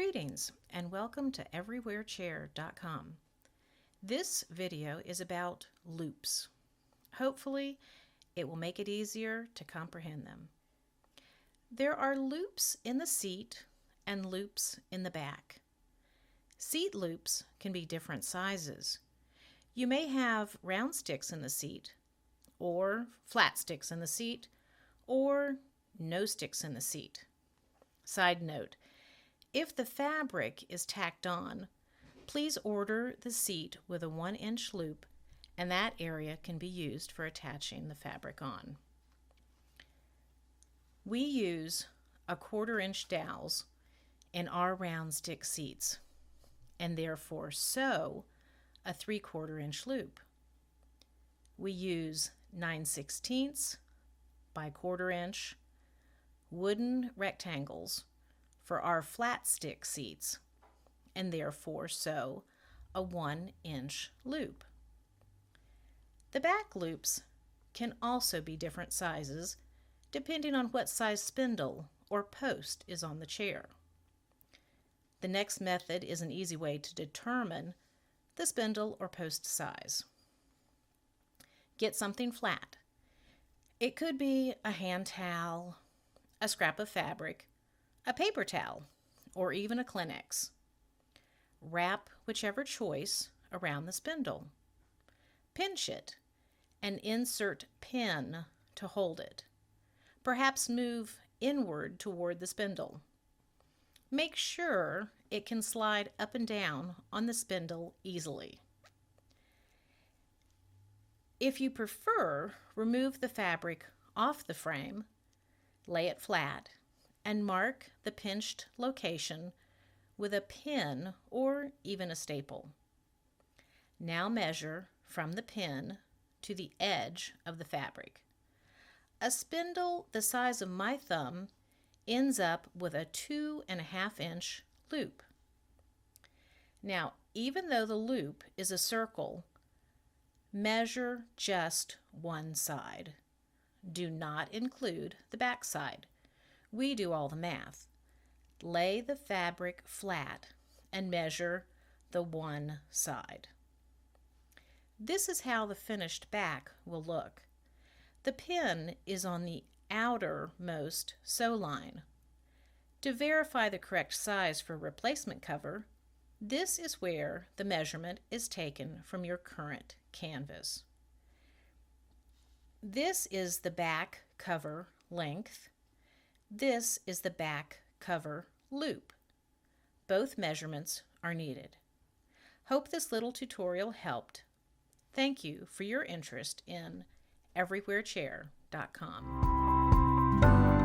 Greetings and welcome to everywherechair.com. This video is about loops. Hopefully, it will make it easier to comprehend them. There are loops in the seat and loops in the back. Seat loops can be different sizes. You may have round sticks in the seat, or flat sticks in the seat, or no sticks in the seat. Side note, if the fabric is tacked on, please order the seat with a 1-inch loop, and that area can be used for attaching the fabric on. We use a 1/4-inch dowels in our round stick seats, and therefore sew a 3/4-inch loop. We use 9/16 by 1/4-inch wooden rectangles for our flat stick seats, and therefore sew a 1-inch loop. The back loops can also be different sizes depending on what size spindle or post is on the chair. The next method is an easy way to determine the spindle or post size. Get something flat. It could be a hand towel, a scrap of fabric, a paper towel, or even a Kleenex. Wrap whichever choice around the spindle. Pinch it and insert pin to hold it. Perhaps move inward toward the spindle. Make sure it can slide up and down on the spindle easily. If you prefer, remove the fabric off the frame, lay it flat, and mark the pinched location with a pin or even a staple. Now measure from the pin to the edge of the fabric. A spindle the size of my thumb ends up with a 2.5-inch loop. Now, even though the loop is a circle, measure just one side. Do not include the back side. We do all the math. Lay the fabric flat and measure the one side. This is how the finished back will look. The pin is on the outermost sew line. To verify the correct size for replacement cover, this is where the measurement is taken from your current canvas. This is the back cover length. This is the back cover loop. Both measurements are needed. Hope this little tutorial helped. Thank you for your interest in everywherechair.com.